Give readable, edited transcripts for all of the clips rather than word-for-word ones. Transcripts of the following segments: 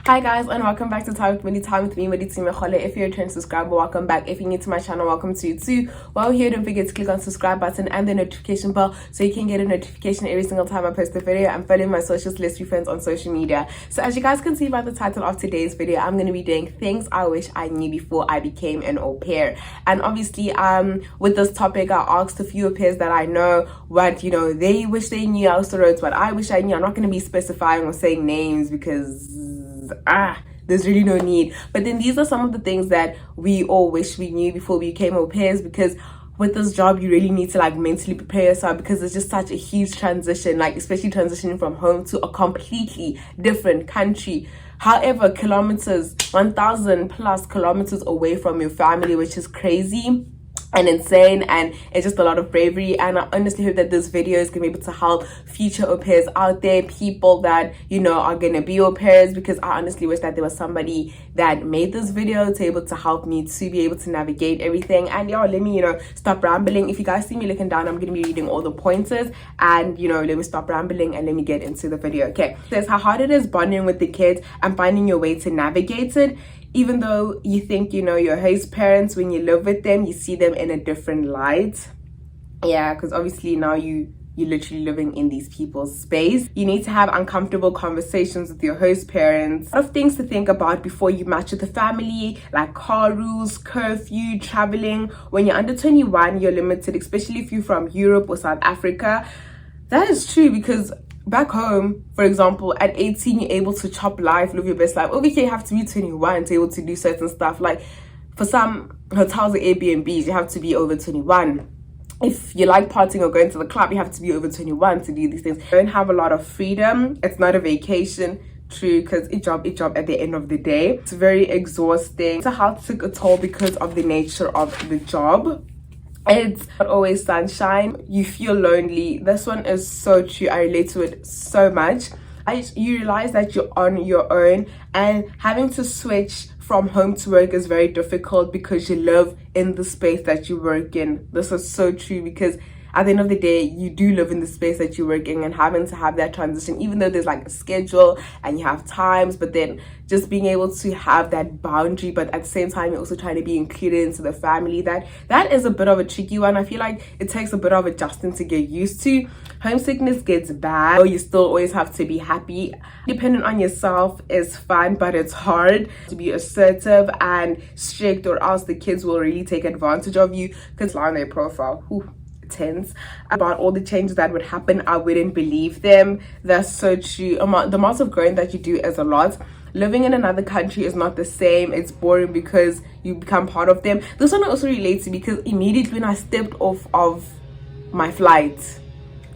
Hi guys, and welcome back to Time with Millie, Time with me, Millie Timekole. If you're a return subscriber, welcome back. If you're new to my channel, welcome to you too. While here, don't forget to click on subscribe button and the notification bell so you can get a notification every single time I post a video, and follow my socials, list friends on social media. So as you guys can see by the title of today's video, I'm going to be doing things I wish I knew before I became an au pair. And obviously, with this topic, I asked a few au pairs that I know what, they wish they knew. I also wrote what I wish I knew. I'm not going to be specifying or saying names because there's really no need, but then these are some of the things that we all wish we knew before we became au pairs, because with this job you really need to mentally prepare yourself, because it's just such a huge transition, especially transitioning from home to a completely different country, however kilometers, 1,000 plus kilometers away from your family, which is crazy and insane, and it's just a lot of bravery. And I honestly hope that this video is gonna be able to help future au pairs out there, people that are gonna be au pairs, because I honestly wish that there was somebody that made this video to able to help me to be able to navigate everything. And let me stop rambling. If you guys see me looking down, I'm gonna be reading all the pointers, and let me stop rambling and let me get into the video. Okay, it says how hard it is bonding with the kids and finding your way to navigate it. Even though you think your host parents, when you live with them, you see them in a different light. Yeah, because obviously now you're literally living in these people's space. You need to have uncomfortable conversations with your host parents. A lot of things to think about before you match with the family, like car rules, curfew, traveling. When you're under 21, you're limited, especially if you're from Europe or South Africa. That is true, because back home, for example, at 18, you're able to chop life, live your best life. Over here, you have to be 21 to be able to do certain stuff. Like for some hotels or Airbnbs, you have to be over 21. If you like partying or going to the club, you have to be over 21 to do these things. You don't have a lot of freedom. It's not a vacation. True, because a job at the end of the day. It's very exhausting. It's a health took a toll because of the nature of the job. It's not always sunshine. You feel lonely. This one is so true. I relate to it so much. You realize that you're on your own, and having to switch from home to work is very difficult because you live in the space that you work in. This is so true, because at the end of the day, you do live in the space that you work in, and having to have that transition, even though there's a schedule and you have times, but then just being able to have that boundary, but at the same time, you're also trying to be included into the family. That is a bit of a tricky one. I feel like it takes a bit of adjusting to get used to. Homesickness gets bad. You still always have to be happy. Dependent on yourself is fun, but it's hard to be assertive and strict, or else the kids will really take advantage of you, because on their profile, tense about all the changes that would happen. I wouldn't believe them. That's so true. The amount of growing that you do is a lot. Living in another country is not the same. It's boring because you become part of them. This one I also relate to, because immediately when I stepped off of my flight,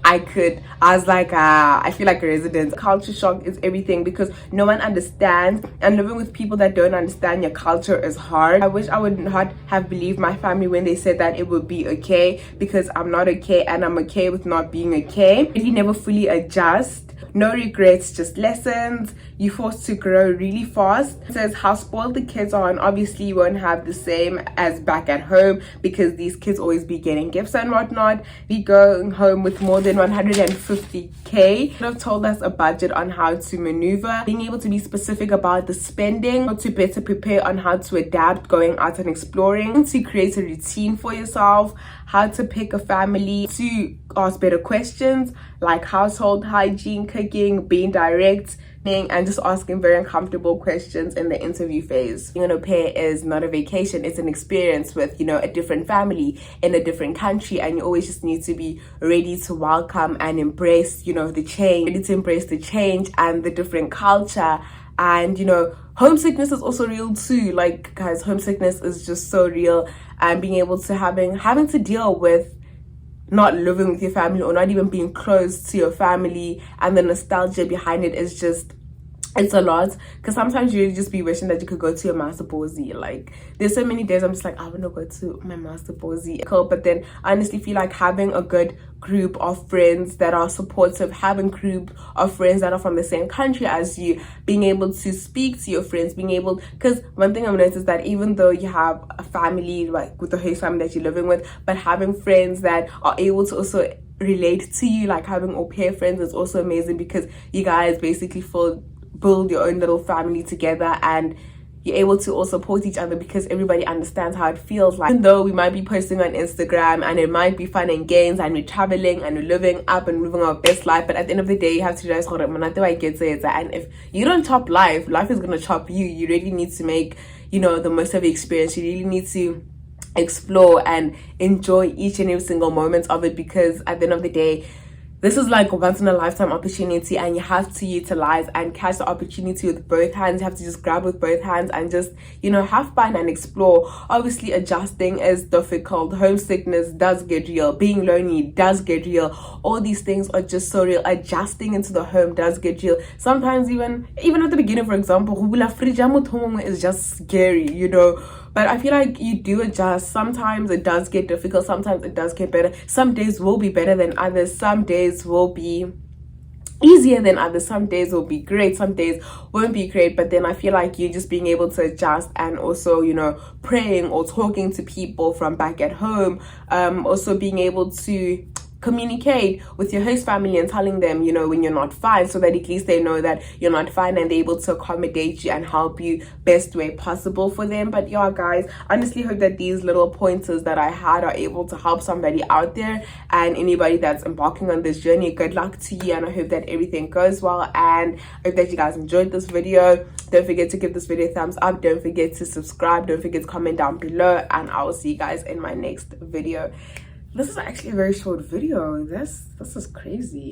I was like, I feel like a resident. Culture shock is everything, because no one understands, and living with people that don't understand your culture is hard. I wish I would not have believed my family when they said that it would be okay, because I'm not okay, and I'm okay with not being okay. You never fully adjust. No regrets, just lessons. You're forced to grow really fast. It says how spoiled the kids are, and obviously you won't have the same as back at home, because these kids always be getting gifts and whatnot. We going home with more than 150k. They've told us a budget on how to maneuver, being able to be specific about the spending, how to better prepare on how to adapt going out and exploring, to create a routine for yourself, how to pick a family, to ask better questions like household hygiene, cooking, being direct, and just asking very uncomfortable questions in the interview phase. Being an au pair is not a vacation, it's an experience with a different family in a different country, and you always just need to be ready to welcome and embrace the change, ready to embrace the change and the different culture. And homesickness is also real too. Guys, homesickness is just so real, and being able to having to deal with not living with your family, or not even being close to your family, and the nostalgia behind it is just, it's a lot. Because sometimes you really just be wishing that you could go to your master posy. There's so many days I'm just like, I want to go to my master posy. Cool. But then I honestly feel like having a good group of friends that are supportive, having a group of friends that are from the same country as you, being able to speak to your friends, because one thing I've noticed is that even though you have a family, with the host family that you're living with, but having friends that are able to also relate to you, having au pair friends, is also amazing, because you guys basically feel build your own little family together, and you're able to all support each other because everybody understands how it feels like. Even though we might be posting on Instagram and it might be fun and games and we're traveling and we're living up and living our best life, but at the end of the day you have to realize, and if you don't chop life is gonna chop you. You really need to make, you know, the most of the experience. You really need to explore and enjoy each and every single moment of it, because at the end of the day, this is like a once in a lifetime opportunity, and you have to utilize and catch the opportunity with both hands. You have to just grab with both hands and just, you know, have fun and explore. Obviously, adjusting is difficult. Homesickness does get real. Being lonely does get real. All these things are just so real. Adjusting into the home does get real. Sometimes even at the beginning, for example, is just scary, you know. But I feel like you do adjust. Sometimes it does get difficult. Sometimes it does get better. Some days will be better than others. Some days will be easier than others. Some days will be great. Some days won't be great. But then I feel like you just being able to adjust, and also, you know, praying or talking to people from back at home. Also being able to communicate with your host family and telling them, you know, when you're not fine, so that at least they know that you're not fine and they're able to accommodate you and help you best way possible for them. But yeah, guys, honestly hope that these little pointers that I had are able to help somebody out there, and anybody that's embarking on this journey, good luck to you, and I hope that everything goes well, and I hope that you guys enjoyed this video. Don't forget to give this video a thumbs up. Don't forget to subscribe. Don't forget to comment down below, and I will see you guys in my next video. This is actually a very short video. This is crazy.